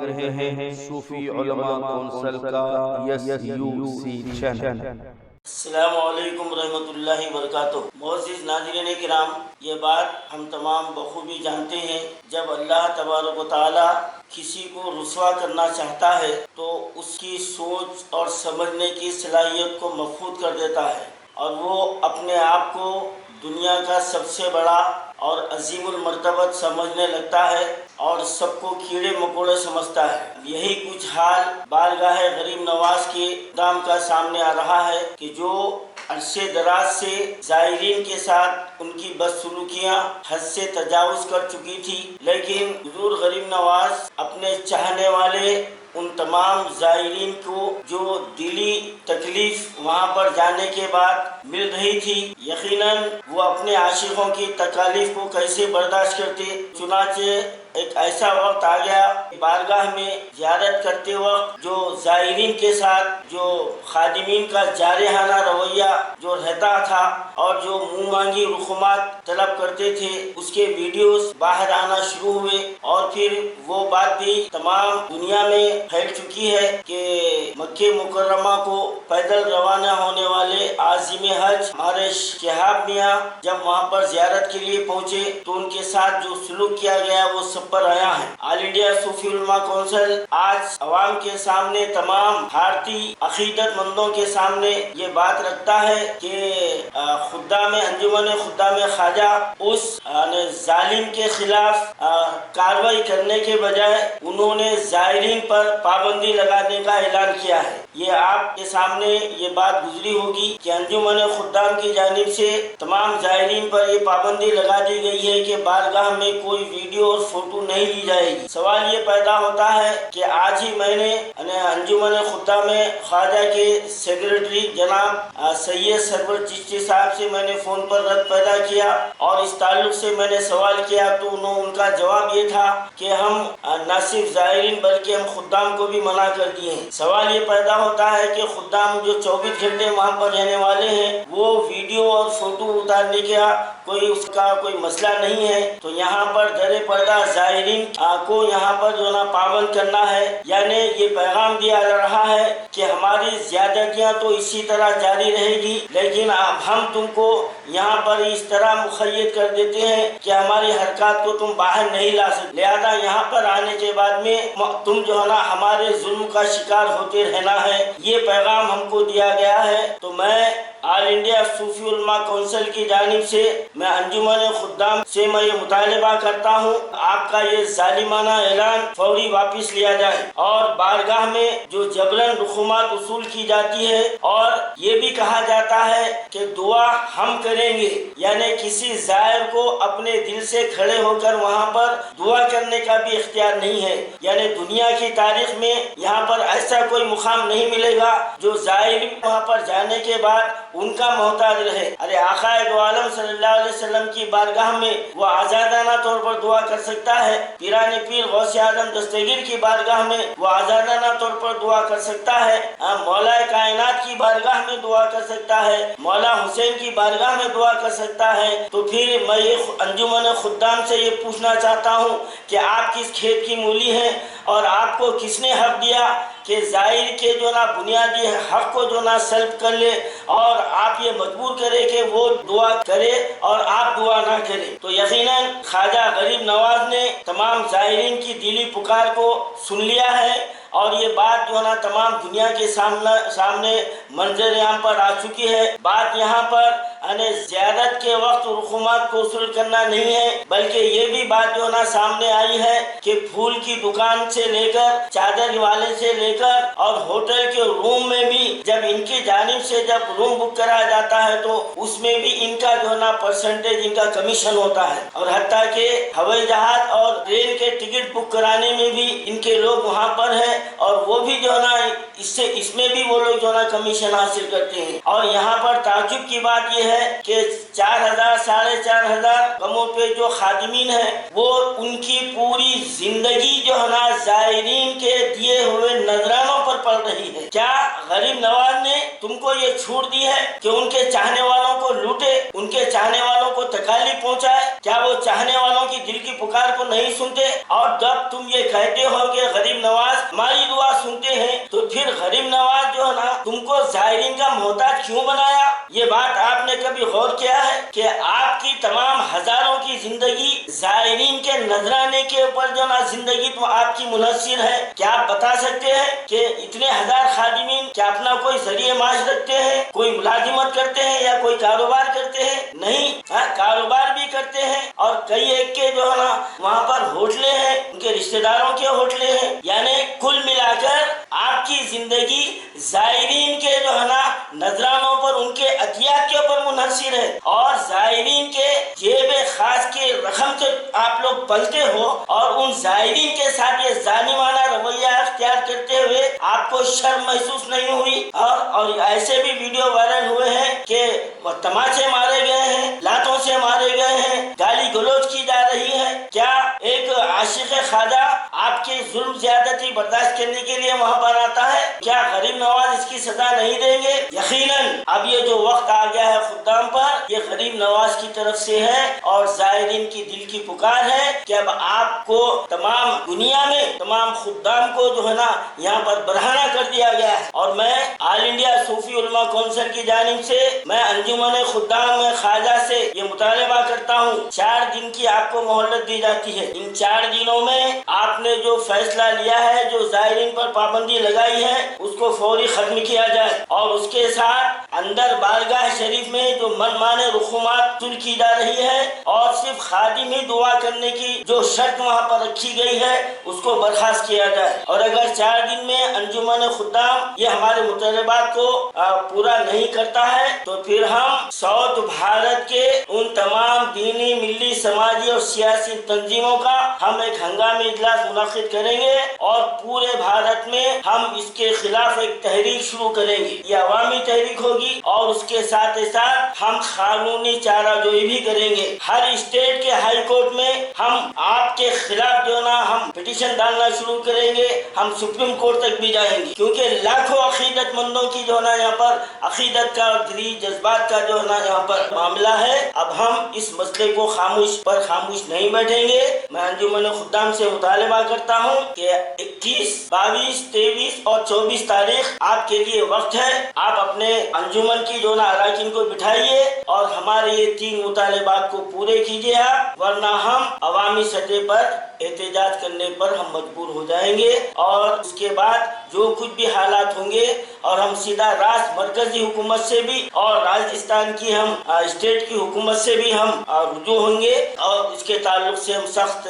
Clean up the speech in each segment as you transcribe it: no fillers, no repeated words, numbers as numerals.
دیکھ رہے ہیں صوفی علماء کونسل کا SUC چینل۔ السلام علیکم ورحمۃ اللہ وبرکاتہ۔ معزز ناظرین کرام، یہ بات ہم تمام بخوبی جانتے ہیں، جب اللہ تبارک و تعالی کسی کو رسوا کرنا چاہتا ہے تو اس کی سوچ اور سمجھنے کی صلاحیت کو مفقود کر دیتا ہے، اور وہ اپنے آپ کو دنیا کا سب سے بڑا اور عظیم المرتبت سمجھنے لگتا ہے اور سب کو کیڑے مکوڑے سمجھتا ہے۔ یہی کچھ حال بارگاہ غریب نواز کے دام کا سامنے آ رہا ہے کہ جو عرصے دراز سے زائرین کے ساتھ ان کی بدسلوکیاں حد سے تجاوز کر چکی تھی، لیکن حضور غریب نواز اپنے چاہنے والے ان تمام زائرین کو جو دلی تکلیف وہاں پر جانے کے بعد مل رہی تھی، یقیناً وہ اپنے عاشقوں کی تکالیف کو کیسے برداشت کرتے۔ چنانچہ ایک ایسا وقت آ گیا کہ بارگاہ میں زیارت کرتے وقت جو زائرین کے ساتھ جو خادمین کا جارحانہ رویہ جو رہتا تھا اور جو منہ مانگی رسومات طلب کرتے تھے، اس کے ویڈیوز باہر آنا شروع ہوئے، اور پھر وہ بات بھی تمام دنیا میں پھیل چکی ہے کہ مکہ مکرمہ کو پیدل روانہ ہونے والے عازم حج ہمارے شہاب میاں جب وہاں پر زیارت کے لیے پہنچے تو ان کے ساتھ جو سلوک کیا گیا وہ سب پر آیا ہے۔ آل انڈیا صوفی علماء کونسل آج عوام کے سامنے، تمام بھارتی عقیدت مندوں کے سامنے یہ بات رکھتا ہے کہ خدام انجمن خدام خواجہ اس ظالم کے خلاف کارروائی کرنے کے بجائے انہوں نے زائرین پر پابندی لگانے کا اعلان کیا ہے۔ یہ آپ کے سامنے یہ بات گزری ہوگی کہ انجمن خدام کی جانب سے تمام زائرین پر یہ پابندی لگا دی گئی ہے کہ بارگاہ میں کوئی ویڈیو اور فوٹو نہیں لی جائے گی۔ سوال یہ پیدا ہوتا ہے کہ آج ہی میں نے انجمن خدام خواجہ کے سیکریٹری جناب سید سرور چشتی صاحب سے میں نے فون پر رد پیدا کیا اور اس تعلق سے میں نے سوال کیا تو ان کا جواب یہ تھا کہ ہم نہ صرف زائرین بلکہ ہم خدام کو بھی منع کر دیے ہیں۔ سوال یہ پیدا ہوتا ہے کہ خدام جو 24 گھنٹے وہاں پر رہنے والے ہیں وہ ویڈیو اور فوٹو اتارنے کا اس کا کوئی مسئلہ نہیں ہے، تو یہاں پر در پردہ زائرین کو یہاں پر جو نا پابند کرنا ہے، یعنی یہ پیغام دیا جا رہا ہے کہ ہماری زیادتیاں تو اسی طرح جاری رہے گی، لیکن اب ہم تم کو یہاں پر اس طرح مقید کر دیتے ہیں کہ ہماری حرکات کو تم باہر نہیں لا سکتے، لہذا یہاں پر آنے کے بعد میں تم جو ہے نا ہمارے ظلم کا شکار ہوتے رہنا ہے، یہ پیغام ہم کو دیا گیا ہے۔ تو میں آل انڈیا صوفی علماء کونسل کی جانب سے میں انجمن خدام سے میں یہ مطالبہ کرتا ہوں آپ کا یہ ظالمانہ اعلان فوری واپس لیا جائے، اور بارگاہ میں جو جبراً رسومات وصول کی جاتی ہے اور یہ بھی کہا جاتا ہے کہ دعا ہم کریں گے، یعنی کسی زائر کو اپنے دل سے کھڑے ہو کر وہاں پر دعا کرنے کا بھی اختیار نہیں ہے، یعنی دنیا کی تاریخ میں یہاں پر ایسا کوئی مقام نہیں ملے گا جو زائر وہاں پر جانے کے بعد ان کا محتاج رہے۔ ارے آقا دو عالم صلی اللہ علیہ وسلم کی بارگاہ میں وہ آزادانہ طور پر دعا کر سکتا ہے، پیران پیر غوث اعظم دستگیر کی بارگاہ میں وہ آزادانہ طور پر دعا کر سکتا ہے، مولا کائنات کی بارگاہ میں دعا کر سکتا ہے، مولا حسین کی بارگاہ میں دعا کر سکتا ہے۔ تو پھر میں یہ انجمن خدام سے یہ پوچھنا چاہتا ہوں کہ آپ کس کھیت کی مولی ہیں، اور آپ کو کس نے حق دیا کہ زائر کے جو نا بنیادی حق کو جو نا سلب کر لے اور آپ یہ مجبور کرے کہ وہ دعا کرے اور آپ دعا نہ کرے؟ تو یقیناً خواجہ غریب نواز نے تمام زائرین کی دلی پکار کو سن لیا ہے، اور یہ بات جو ہے نا تمام دنیا کے سامنے منظر عام پر آ چکی ہے۔ بات یہاں پر زیارت کے وقت رسومات کو وصول کرنا نہیں ہے، بلکہ یہ بھی بات جو ہے نا سامنے آئی ہے کہ پھول کی دکان سے لے کر چادر والے سے لے کر اور ہوٹل کے روم میں بھی جب ان کی جانب سے جب روم بک کرا جاتا ہے تو اس میں بھی ان کا جو ہے نا پرسنٹیج ان کا کمیشن ہوتا ہے، اور حتیٰ کہ ہوائی جہاز اور ٹرین کے ٹکٹ بک کرانے میں بھی ان کے لوگ وہاں پر ہیں، اور وہ بھی جو ہے نا اس میں بھی وہ لوگ جو ہے نا کمیشن حاصل کرتے ہیں۔ اور یہاں پر تعجب کی بات یہ ہے کہ 4000 4500 کموں پہ جو خادمین ہیں وہ ان کی پوری زندگی جو ہے نا زائرین کے دیے ہوئے نذرانوں پر پڑ رہی ہے۔ کیا غریب نواز نے تم کو یہ چھوٹ دی ہے کہ ان کے چاہنے والوں کو لوٹے؟ ان کے چاہنے والوں کو تکالیف پہنچائے؟ کیا وہ چاہنے والوں کی دل کی پکار کو نہیں سنتے؟ اور جب تم یہ کہتے ہو کہ غریب نواز ہماری دعا سنتے ہیں، تو پھر غریب نواز جو ہے نا تم کو زائرین کا محتاج کیوں بنایا؟ یہ بات آپ نے کبھی غور کیا ہے کہ آپ کی تمام ہزاروں کی زندگی زائرین کے نذرانے کے اوپر جو نا زندگی تو آپ کی منحصر ہے؟ کیا آپ بتا سکتے ہیں کہ اتنے ہزار خادمین کیا اپنا کوئی ذریعہ معاش رکھتے ہیں، کوئی ملازمت کرتے ہیں یا کوئی کاروبار کرتے ہیں؟ نہیں، کاروبار بھی کرتے ہیں، اور کئی ایک کے جو ہے نا وہاں پر ہوٹلیں ہیں، ان کے رشتہ داروں کے ہوٹلیں ہیں۔ یعنی کل ملا کر آپ کی زندگی زائرین کے جو ہے نا نذرانوں پر، ان کے عطیات کے اوپر منحصر ہے، اور زائرین کے جیب خاص کے رقم سے آپ لوگ پلتے ہو، اور ان زائرین کے ساتھ یہ ظالمانہ رویہ اختیار کرتے ہوئے آپ کو شرم محسوس نہیں ہوئی؟ اور ایسے بھی ویڈیو وائرل ہوئے ہیں کہ تماچے مارے گئے ہیں، لاتوں سے مارے گئے ہیں، گالی گلوچ کی جا رہی ہے۔ کیا ایک عاشق خواجہ آپ کے ظلم زیادتی برداشت کرنے کے لیے وہاں پر آتا ہے؟ کیا غریب نواز اس کی سزا نہیں دیں گے؟ یقیناً اب یہ جو وقت آ گیا ہے خدام پر، یہ غریب نواز کی طرف سے ہے، اور زائرین کی دل کی پکار ہے کہ اب آپ کو تمام دنیا میں تمام خدام کو جو ہے نا یہاں پر برہنہ کر دیا گیا ہے۔ اور میں آل انڈیا صوفی علماء کونسل کی جانب سے میں انجمن خدام خواجہ سے یہ مطالبہ کرتا ہوں، 4 دن کی آپ کو مہلت دی جاتی ہے۔ ان 4 دنوں میں آپ نے جو فیصلہ لیا ہے، جو زائرین پر پابندی لگائی ہے، اس کو فوری ختم کیا جائے، اور اس کے ساتھ اندر بارگاہ شریف میں جو من مانے رسومات طلب کی جا رہی ہے، اور صرف خادم ہی دعا کرنے کی جو شرط وہاں پر رکھی گئی ہے، اس کو برخاست کیا جائے۔ اور اگر 4 دن میں انجمن خدام یہ ہمارے مطالبات کو پورا نہیں کرتا ہے، تو پھر ہم ساؤتھ بھارت کے ان تمام دینی، ملی، سماجی اور سیاسی تنظیموں کا ہم ایک ہنگامی اجلاس منعقد کریں گے، اور پورے بھارت میں ہم اس کے خلاف ایک تحریک شروع کریں گے۔ یہ عوامی تحریک ہوگی، اور اس کے ساتھ ساتھ ہم قانونی چارہ جوئی بھی کریں گے۔ ہر اسٹیٹ کے ہائی کورٹ میں ہم آپ کے خلاف جو نا ہم پٹیشن ڈالنا شروع کریں گے، ہم سپریم کورٹ تک بھی جائیں گے، کیونکہ لاکھوں عقیدت مندوں کی جو نا یہاں پر عقیدت کا اور دلی جذبات کا جو نا یہاں پر معاملہ ہے۔ اب ہم اس مسئلے کو خاموش نہیں بیٹھیں گے۔ میں انجمن خدام سے مطالبہ کرتا ہوں کہ 21، 22، 23 اور 24 تاریخ آپ کے لیے وقت ہے۔ آپ اپنے انجمن کی جو نا اراکین کو بٹھائیے، اور ہمارے یہ 3 مطالبات کو پورے کیجیے آپ، ورنہ ہم عوامی سطح پر احتجاج کرنے پر ہم مجبور ہو جائیں گے، اور اس کے بعد جو کچھ بھی حالات ہوں گے، اور ہم سیدھا مرکزی حکومت سے بھی اور راجستھان کی ہم اسٹیٹ کی حکومت سے بھی ہم رجوع ہوں گے، اور اس کے تعلق سے ہم سخت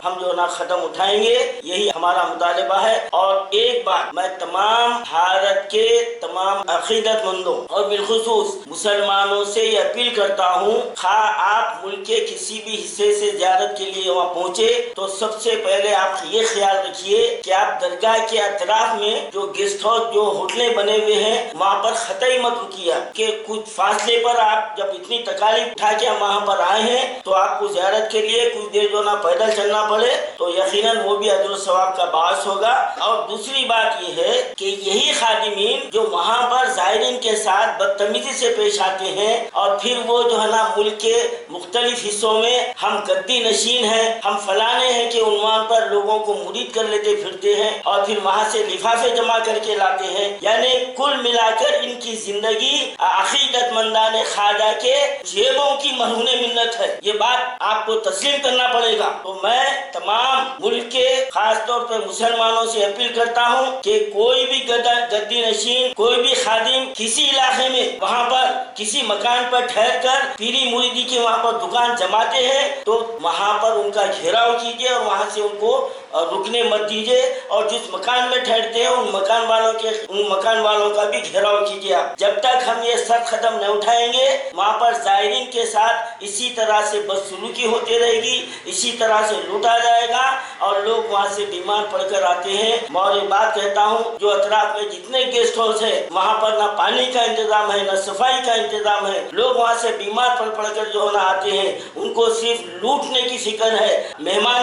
ہم جو نا قدم اٹھائیں گے۔ یہی ہمارا مطالبہ ہے۔ اور ایک بات میں تمام بھارت کے تمام عقیدت مندوں اور بالخصوص مسلمانوں سے یہ اپیل کرتا ہوں، آپ ملک کے کسی بھی حصے سے زیارت کے لیے وہاں پہنچے تو سب سے پہلے آپ یہ خیال رکھیے کہ آپ درگاہ کے اطراف میں جو گیسٹ ہاؤس، جو ہوٹلیں بنے ہوئے ہیں، وہاں پر قطعی مت رکیے، کہ کچھ فاصلے پر آپ جب اتنی تکالیف اٹھا کے ہم وہاں پر آئے ہیں تو آپ کو زیارت کے لیے کچھ دیر جو نا پیدل چلنا پڑے، تو یقیناً وہ بھی اجر و ثواب کا باعث ہوگا۔ اور دوسری بات یہ ہے کہ یہی خادمین جو وہاں پر زائرین کے ساتھ بدتمیزی سے پیش آتے ہیں، اور پھر وہ جو ہے نا ملک کے مختلف حصوں میں ہم گدی نشین ہیں، ہم فلانے ہیں کے عنوان پر لوگوں کو مرید کر لیتے پھرتے ہیں، اور پھر وہاں سے لفافے جمع کر کے لاتے ہیں۔ یعنی کل ملا کر ان کی زندگی عقیدت مندان خواجہ کے جیبوں کی مرہون منت ہے، یہ بات آپ کو تسلیم کرنا پڑے گا۔ تو میں تمام ملک کے خاص طور پر مسلمانوں سے اپیل کرتا ہوں کہ کوئی بھی گدی نشین، کوئی بھی خادم کسی علاقے میں وہاں پر کسی مکان پر ٹھہر کر پیری مریدی کے وہاں پر دکان جماتے ہیں، تو وہاں پر ان کا گھیراؤ کیجیے، اور وہاں سے ان کو رکنے مت دیجیے، اور جس مکان میں ٹھہرتے ہیں ان مکان والوں کا بھی گھیراؤ کیجیے آپ۔ جب تک ہم یہ سخت قدم نہ اٹھائیں گے، وہاں پر زائرین کے ساتھ اسی طرح سے بدسلوکی ہوتی رہے گی، اسی طرح سے لوٹا جائے گا، اور لوگ وہاں سے بیمار پڑ کر آتے ہیں۔ میں اور ایک بات کہتا ہوں، جو اطراف میں جتنے گیسٹ ہاؤس ہے وہاں پر نہ پانی کا انتظام ہے، نہ صفائی کا انتظام ہے، لوگ وہاں سے بیمار پڑ کر جو آتے ہیں، ان کو صرف لوٹنے کی فکر ہے۔ مہمان